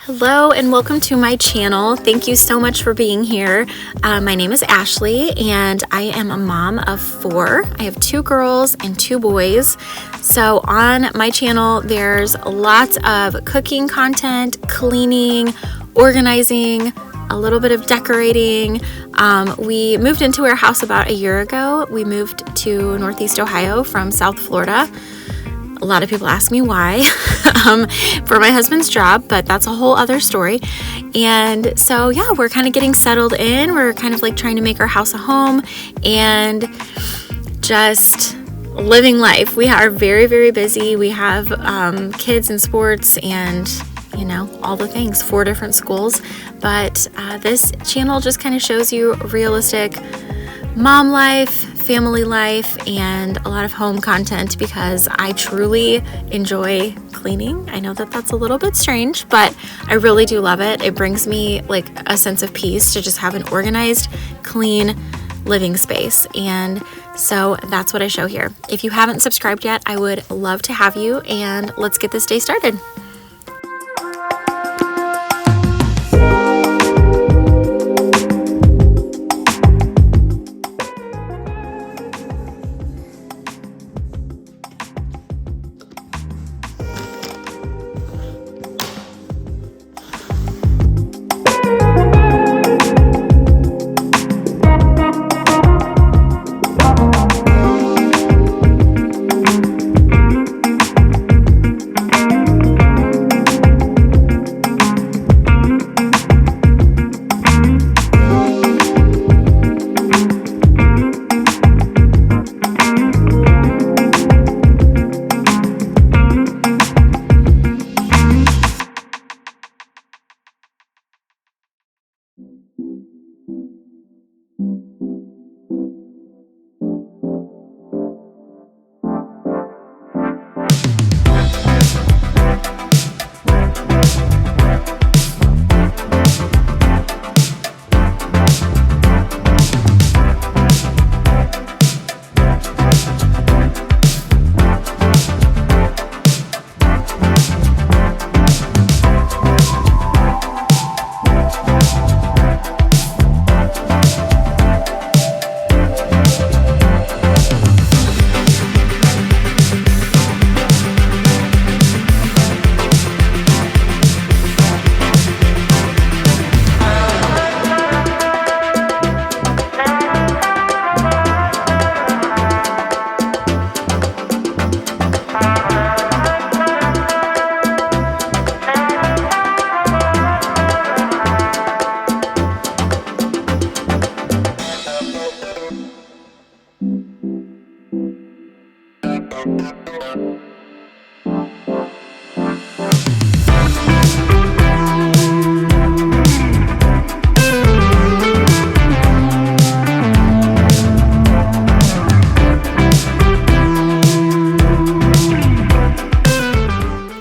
Hello and welcome to my channel. Thank you so much for being here. My name is Ashley and I am a mom of 4. I have 2 girls and 2 boys. So on my channel, there's lots of cooking content, cleaning, organizing, a little bit of decorating. We moved into our house about a year ago. We moved to Northeast Ohio from South Florida. A lot of people ask me why, for my husband's job, but that's a whole other story. And so, yeah, we're kind of getting settled in. We're kind of like trying to make our house a home and just living life. We are very, very busy. We have kids in sports and, all the things, 4 different schools. But this channel just kind of shows you realistic mom life, family life, and a lot of home content because I truly enjoy cleaning. I know that that's a little bit strange, but I really do love it. It brings me like a sense of peace to just have an organized, clean living space. And so that's what I show here. If you haven't subscribed yet, I would love to have you, and let's get this day started.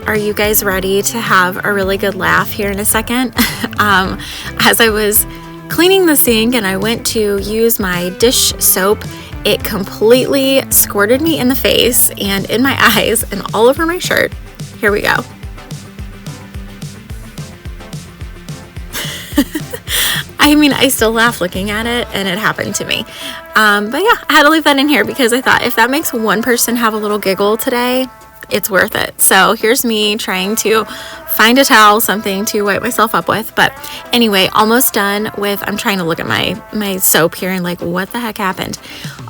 Are you guys ready to have a really good laugh here in a second? As I was cleaning the sink and I went to use my dish soap, it completely squirted me in the face and in my eyes and all over my shirt. Here we go. I mean, I still laugh looking at it, and it happened to me. But yeah, I had to leave that in here because I thought if that makes one person have a little giggle today, it's worth it. So here's me trying to find a towel, something to wipe myself up with. But anyway, almost done with, I'm trying to look at my soap here and like, what the heck happened?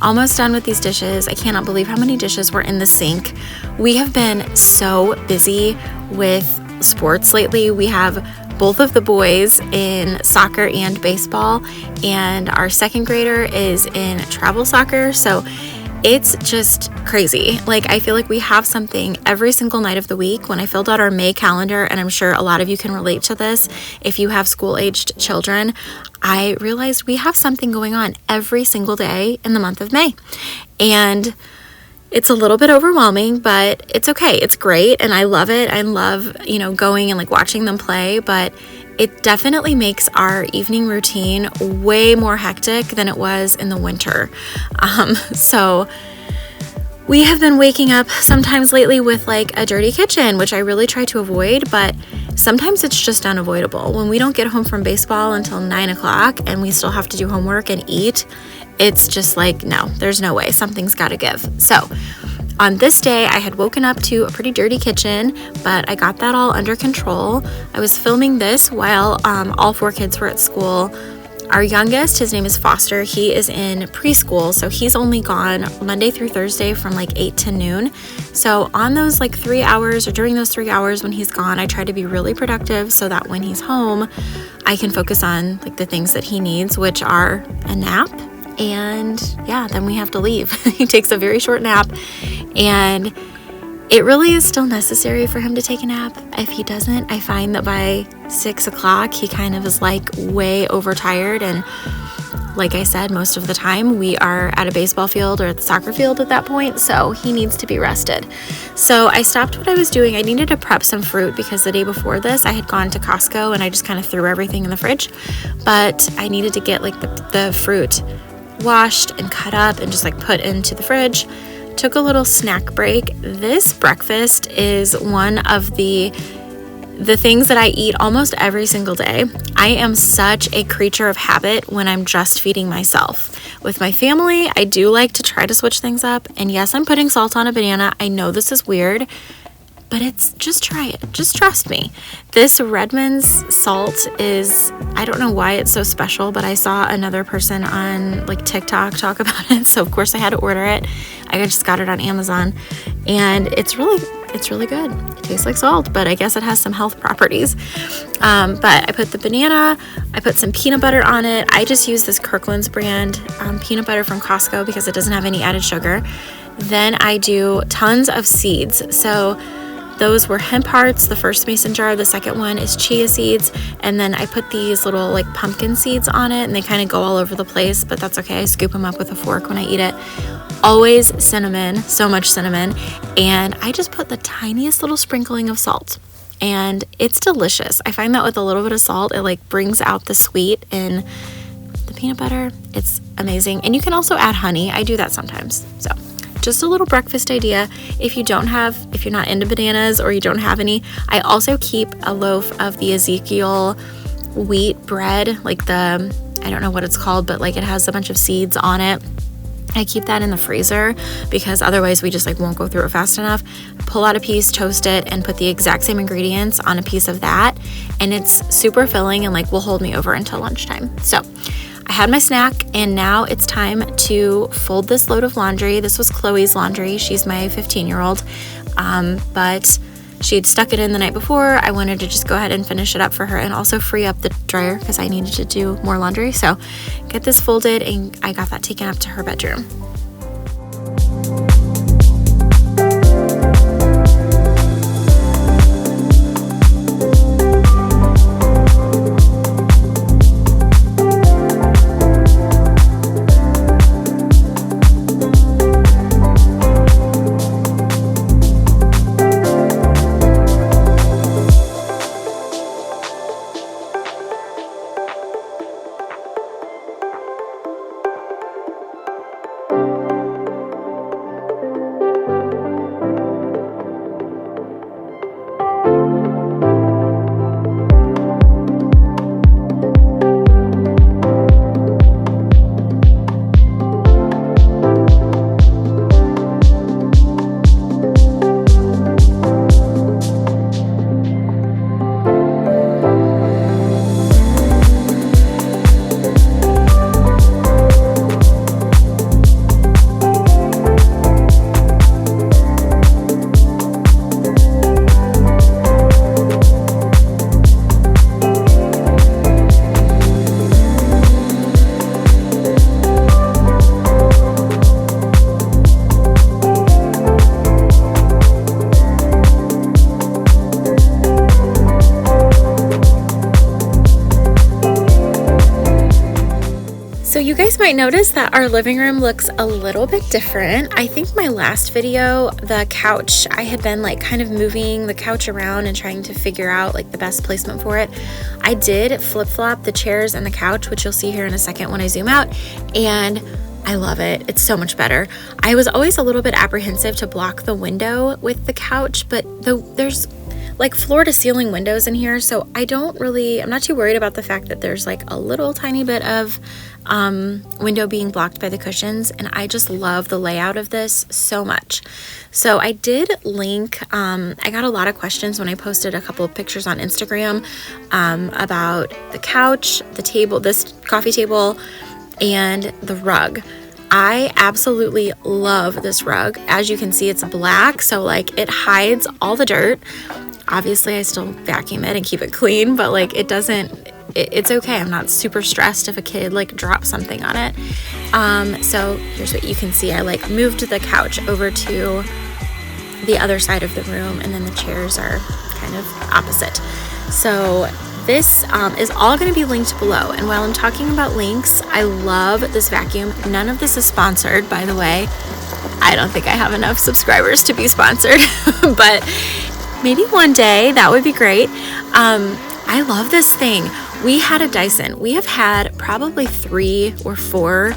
Almost done with these dishes. I cannot believe how many dishes were in the sink. We have been so busy with sports lately. We have both of the boys in soccer and baseball, and our 2nd grader is in travel soccer. So it's just crazy. Like, I feel like we have something every single night of the week. When I filled out our May calendar, and I'm sure a lot of you can relate to this, if you have school-aged children, I realized we have something going on every single day in the month of May. And it's a little bit overwhelming, but it's okay. It's great, and I love it. I love, going and like watching them play, but it definitely makes our evening routine way more hectic than it was in the winter. So We have been waking up sometimes lately with like a dirty kitchen, which I really try to avoid, but sometimes it's just unavoidable. When we don't get home from baseball until 9 o'clock and we still have to do homework and eat, it's just like, no, there's no way. Something's got to give. So on this day, I had woken up to a pretty dirty kitchen, but I got that all under control. I was filming this while all 4 kids were at school. Our youngest, his name is Foster, he is in preschool, so he's only gone Monday through Thursday from like 8 to noon. So on those like 3 hours, or during those 3 hours when he's gone, I try to be really productive so that when he's home, I can focus on like the things that he needs, which are a nap. And yeah, then we have to leave. He takes a very short nap, and it really is still necessary for him to take a nap. If he doesn't, I find that by 6 o'clock, he kind of is like way overtired. And like I said, most of the time we are at a baseball field or at the soccer field at that point, so he needs to be rested. So I stopped what I was doing. I needed to prep some fruit because the day before this, I had gone to Costco and I just kind of threw everything in the fridge. But I needed to get like the fruit washed and cut up and just like put into the fridge. Took a little snack break. This breakfast is one of the things that I eat almost every single day. I am such a creature of habit when I'm just feeding myself. With my family, I do like to try to switch things up. And yes, I'm putting salt on a banana. I know this is weird, but it's just try it. Just trust me. This Redmond's salt is, I don't know why it's so special, but I saw another person on like TikTok talk about it. So of course I had to order it. I just got it on Amazon, and it's really good. It tastes like salt, but I guess it has some health properties. But I put the banana, I put some peanut butter on it. I just use this Kirkland's brand peanut butter from Costco because it doesn't have any added sugar. Then I do tons of seeds. So those were hemp hearts, the first mason jar. The second one is chia seeds. And then I put these little like pumpkin seeds on it, and they kind of go all over the place, but that's okay. I scoop them up with a fork when I eat it. Always cinnamon, so much cinnamon. And I just put the tiniest little sprinkling of salt, and it's delicious. I find that with a little bit of salt, it like brings out the sweet in the peanut butter. It's amazing. And you can also add honey. I do that sometimes. So just a little breakfast idea. If you're not into bananas or you don't have any, I also keep a loaf of the Ezekiel wheat bread, like I don't know what it's called, but like it has a bunch of seeds on it. I keep that in the freezer because otherwise we just like won't go through it fast enough. Pull out a piece, toast it, and put the exact same ingredients on a piece of that. And it's super filling and like will hold me over until lunchtime. So I had my snack, and now it's time to fold this load of laundry. This was Chloe's laundry. She's my 15-year-old, but she had stuck it in the night before. I wanted to just go ahead and finish it up for her and also free up the dryer because I needed to do more laundry. So get this folded, and I got that taken up to her bedroom. You guys might notice that our living room looks a little bit different. I think my last video, the couch, I had been like kind of moving the couch around and trying to figure out like the best placement for it. I did flip-flop the chairs and the couch, which you'll see here in a second when I zoom out, and I love it. It's so much better. I was always a little bit apprehensive to block the window with the couch, but there's like floor to ceiling windows in here, so I'm not too worried about the fact that there's like a little tiny bit of window being blocked by the cushions, and I just love the layout of this so much. So I did link, I got a lot of questions when I posted a couple of pictures on Instagram about the couch, the table, this coffee table, and the rug. I absolutely love this rug. As you can see, it's black, so like it hides all the dirt. Obviously, I still vacuum it and keep it clean, but like it's okay. I'm not super stressed if a kid like drops something on it. So here's what you can see. I like moved the couch over to the other side of the room, and then the chairs are kind of opposite. So this is all going to be linked below. And while I'm talking about links, I love this vacuum. None of this is sponsored, by the way. I don't think I have enough subscribers to be sponsored, but maybe one day that would be great. I love this thing. We had a Dyson. We have had probably 3 or 4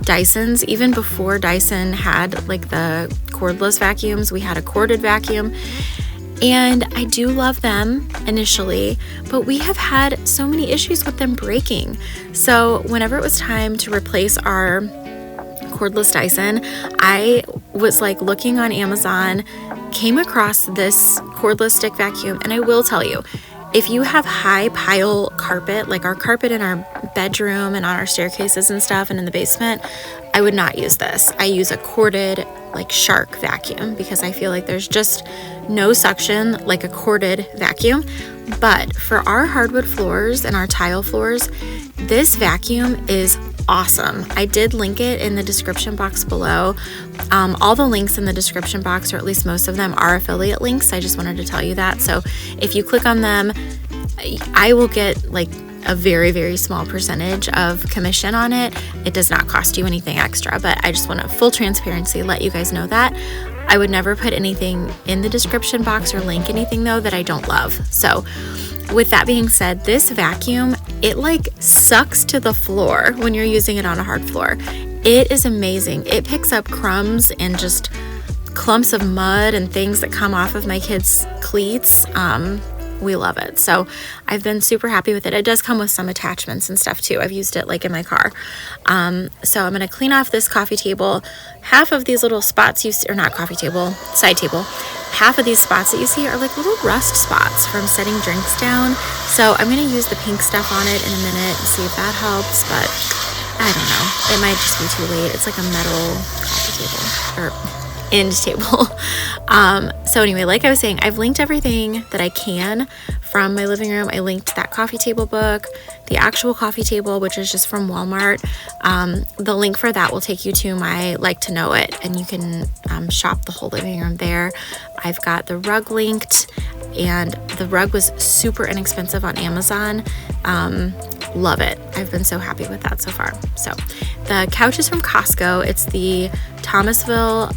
Dysons. Even before Dyson had like the cordless vacuums, we had a corded vacuum. And I do love them initially, but we have had so many issues with them breaking. So whenever it was time to replace our cordless Dyson, I was like looking on Amazon, came across this cordless stick vacuum, and I will tell you, if you have high pile carpet, like our carpet in our bedroom and on our staircases and stuff and in the basement, I would not use this. I use a corded like shark vacuum because I feel like there's just no suction like a corded vacuum. But for our hardwood floors and our tile floors, this vacuum is awesome. I did link it in the description box below. All the links in the description box, or at least most of them, are affiliate links. I just wanted to tell you that. So if you click on them, I will get like a very, very small percentage of commission on it. It does not cost you anything extra, but I just want to full transparency, let you guys know that. I would never put anything in the description box or link anything though that I don't love. So with that being said, this vacuum, it like sucks to the floor when you're using it on a hard floor. It is amazing. It picks up crumbs and just clumps of mud and things that come off of my kids' cleats. We love it. So I've been super happy with it. It does come with some attachments and stuff too. I've used it like in my car. So I'm going to clean off this coffee table. Half of these little spots or not coffee table, side table. Half of these spots that you see are like little rust spots from setting drinks down. So I'm going to use the pink stuff on it in a minute and see if that helps, but I don't know. It might just be too late. It's like a metal coffee table or end table. So anyway, like I was saying, I've linked everything that I can from my living room. I linked that coffee table book, the actual coffee table, which is just from Walmart. The link for that will take you to my Like to Know It, and you can shop the whole living room there. I've got the rug linked, and the rug was super inexpensive on Amazon. Love it. I've been so happy with that so far. So the couch is from Costco. It's the Thomasville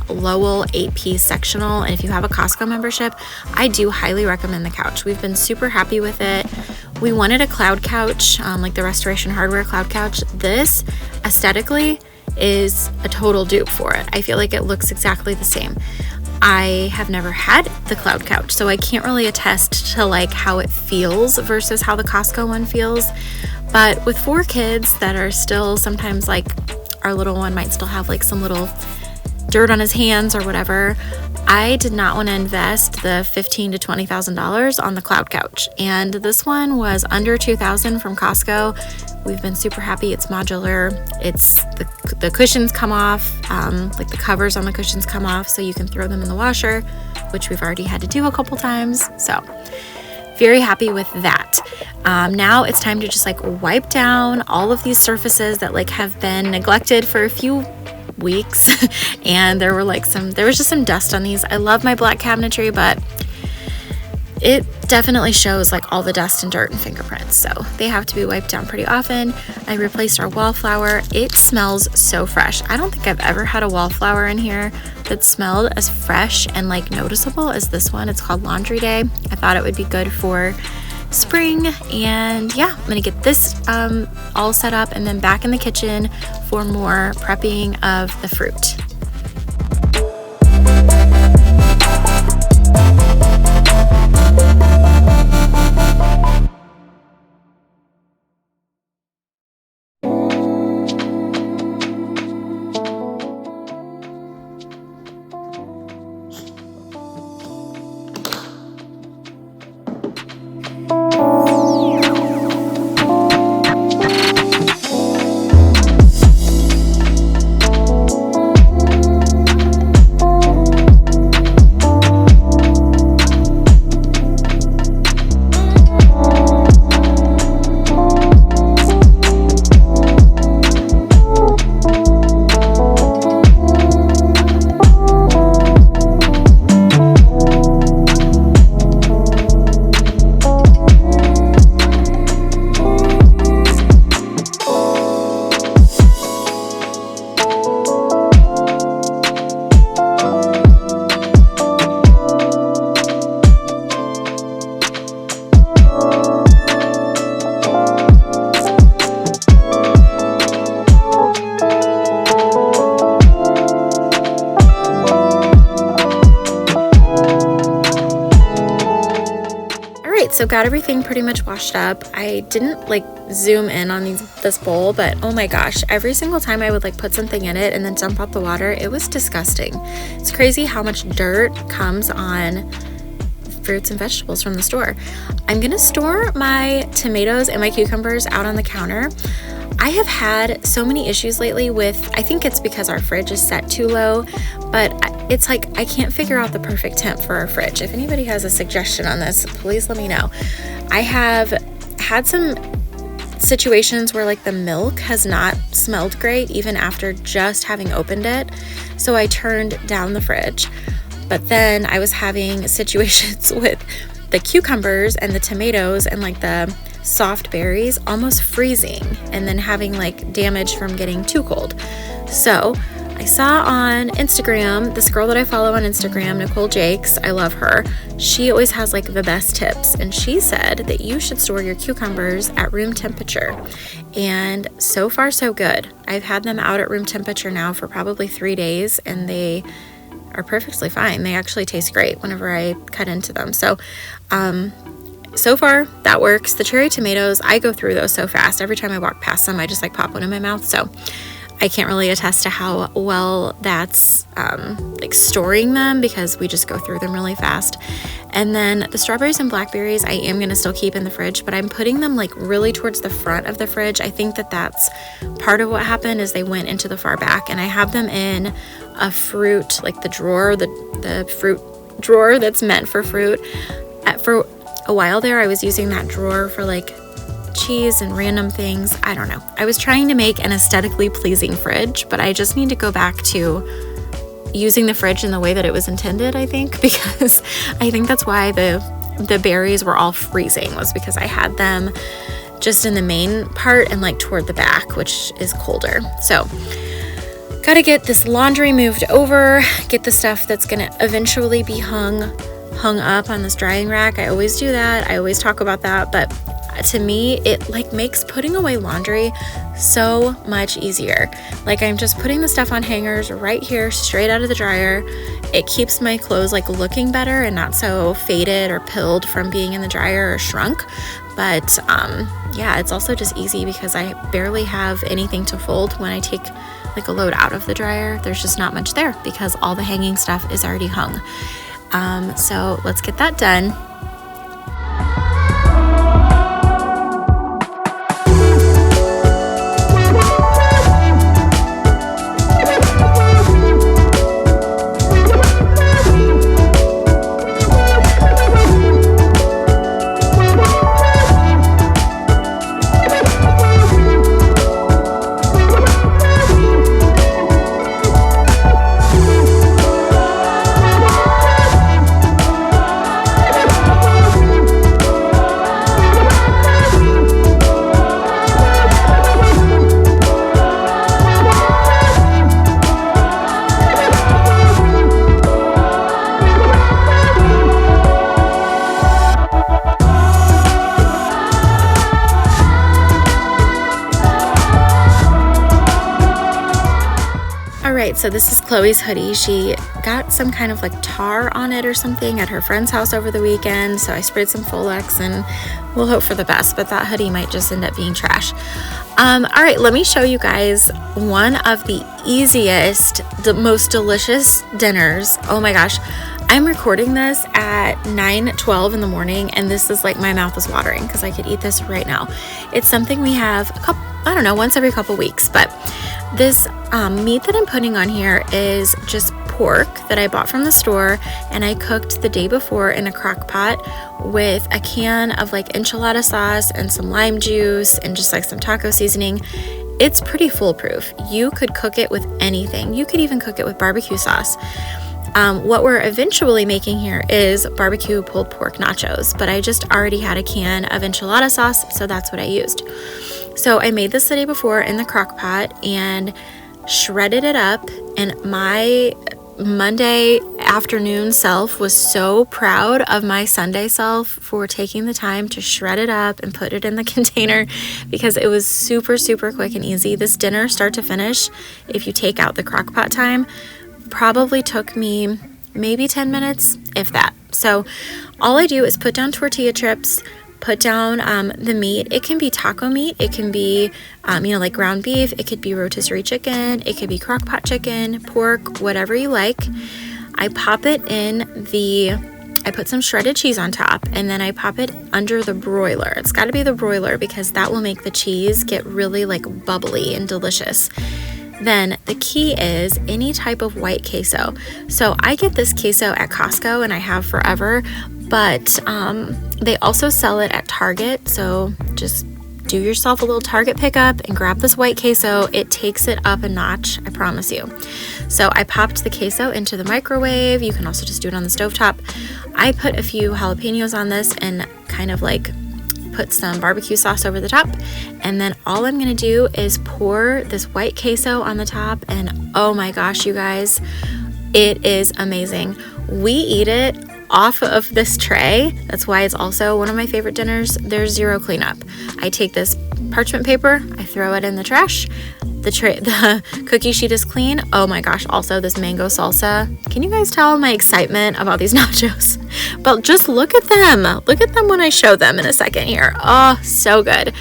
Lowell 8-piece sectional, and if you have a Costco membership, I do highly recommend the couch. We've been super happy with it. We wanted a cloud couch, like the Restoration Hardware cloud couch. This aesthetically is a total dupe for it. I feel like it looks exactly the same. I have never had the cloud couch, so I can't really attest to like how it feels versus how the Costco one feels. But with 4 kids that are still sometimes like our little one might still have like some little dirt on his hands or whatever, I did not want to invest the $15,000 to $20,000 on the cloud couch. And this one was under $2,000 from Costco. We've been super happy. It's modular. It's the cushions come off, like the covers on the cushions come off, so you can throw them in the washer, which we've already had to do a couple times. So very happy with that. Now it's time to just like wipe down all of these surfaces that like have been neglected for a few weeks. And there was just some dust on these. I love my black cabinetry, but it definitely shows like all the dust and dirt and fingerprints, so they have to be wiped down pretty often. I replaced our wallflower. It smells so fresh. I don't think I've ever had a wallflower in here that smelled as fresh and like noticeable as this one. It's called Laundry Day. I thought it would be good for spring. And yeah, I'm gonna get this all set up and then back in the kitchen for more prepping of the fruit. So got everything pretty much washed up. I didn't like zoom in on this bowl, but oh my gosh, every single time I would like put something in it and then dump out the water, it was disgusting. It's crazy how much dirt comes on fruits and vegetables from the store. I'm gonna store my tomatoes and my cucumbers out on the counter. I have had so many issues lately with, I think it's because our fridge is set too low, but it's like I can't figure out the perfect temp for our fridge. If anybody has a suggestion on this, please let me know. I have had some situations where like the milk has not smelled great even after just having opened it, so I turned down the fridge. But then I was having situations with the cucumbers and the tomatoes and like the soft berries almost freezing and then having like damage from getting too cold. So I saw on Instagram, this girl that I follow on Instagram, Nicole Jakes, I love her. She always has like the best tips, and she said that you should store your cucumbers at room temperature. And so far so good. I've had them out at room temperature now for probably 3 days, and they are perfectly fine. They actually taste great whenever I cut into them. So far that works. The cherry tomatoes, I go through those so fast. Every time I walk past them, I just like pop one in my mouth. So I can't really attest to how well that's like storing them, because we just go through them really fast. And then the strawberries and blackberries, I am going to still keep in the fridge, but I'm putting them like really towards the front of the fridge. I think that that's part of what happened, is they went into the far back, and I have them in a fruit, like the drawer, the fruit drawer that's meant for fruit. For a while there, I was using that drawer for like cheese and random things. I don't know. I was trying to make an aesthetically pleasing fridge, but I just need to go back to using the fridge in the way that it was intended, I think, because I think that's why the berries were all freezing, was because I had them just in the main part and like toward the back, which is colder. So gotta get this laundry moved over, get the stuff that's gonna eventually be hung up on this drying rack. I always do that. I always talk about that, but to me, it like makes putting away laundry so much easier. Like I'm just putting the stuff on hangers right here, straight out of the dryer. It keeps my clothes like looking better and not so faded or pilled from being in the dryer or shrunk. But yeah, it's also just easy because I barely have anything to fold when I take like a load out of the dryer. There's just not much there because all the hanging stuff is already hung. So let's get that done. right, so this is Chloe's hoodie. She got some kind of like tar on it or something at her friend's house over the weekend, so I sprayed some Folex and we'll hope for the best, but that hoodie might just end up being trash. All right, let me show you guys one of the easiest, the most delicious dinners. Oh my gosh. I'm recording this at 9:12 in the morning, and this is like, my mouth is watering because I could eat this right now. It's something we have once every couple weeks, but this meat that I'm putting on here is just pork that I bought from the store, and I cooked the day before in a crock pot with a can of like enchilada sauce and some lime juice and just like some taco seasoning. It's pretty foolproof. You could cook it with anything. You could even cook it with barbecue sauce. What we're eventually making here is barbecue pulled pork nachos, but I just already had a can of enchilada sauce, so that's what I used. So I made this the day before in the crock pot and shredded it up, and my Monday afternoon self was so proud of my Sunday self for taking the time to shred it up and put it in the container, because it was super, super quick and easy. This dinner, start to finish, if you take out the crock pot time, probably took me maybe 10 minutes, if that. So all I do is put down tortilla chips, put down the meat. It can be taco meat, it can be like ground beef, it could be rotisserie chicken, it could be crock pot chicken, pork, whatever you like. I pop it in I put some shredded cheese on top, and then I pop it under the broiler. It's got to be the broiler because that will make the cheese get really like bubbly and delicious. Then the key is any type of white queso. So I get this queso at Costco, and I have forever, but they also sell it at Target. So just do yourself a little Target pickup and grab this white queso. It takes it up a notch, I promise you. So I popped the queso into the microwave. You can also just do it on the stovetop. I put a few jalapenos on this and kind of like put some barbecue sauce over the top, and then all I'm gonna do is pour this white queso on the top, and oh my gosh, you guys, it is amazing. We eat it off of this tray. That's why it's also one of my favorite dinners. There's zero cleanup. I take this parchment paper, I throw it in the trash. The cookie sheet is clean. Oh my gosh, also this mango salsa. Can you guys tell my excitement about these nachos? But just look at them. Look at them when I show them in a second here. Oh, so good.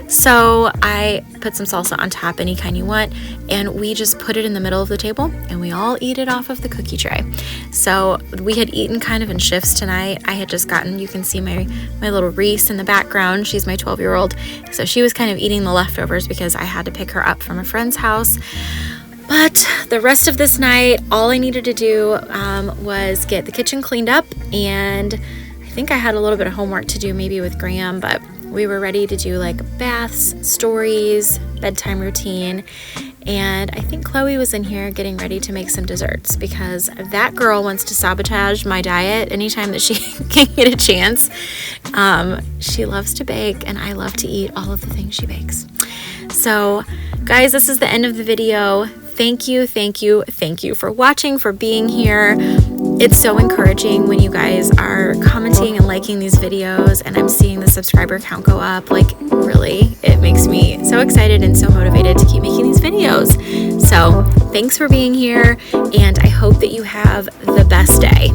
So I put some salsa on top, any kind you want, and we just put it in the middle of the table, and we all eat it off of the cookie tray. So we had eaten kind of in shifts tonight. I had just gotten, you can see my little Reese in the background. She's my 12-year-old. So she was kind of eating the leftovers because I had to pick her up from a friend's house. But the rest of this night, all I needed to do was get the kitchen cleaned up, and I think I had a little bit of homework to do maybe with Graham, but we were ready to do like baths, stories, bedtime routine, and I think Chloe was in here getting ready to make some desserts because that girl wants to sabotage my diet anytime that she can get a chance. She loves to bake, and I love to eat all of the things she bakes. So guys, this is the end of the video. Thank you for watching, for being here. It's so encouraging when you guys are commenting and liking these videos, and I'm seeing the subscriber count go up. Like, really, it makes me so excited and so motivated to keep making these videos. So thanks for being here, and I hope that you have the best day.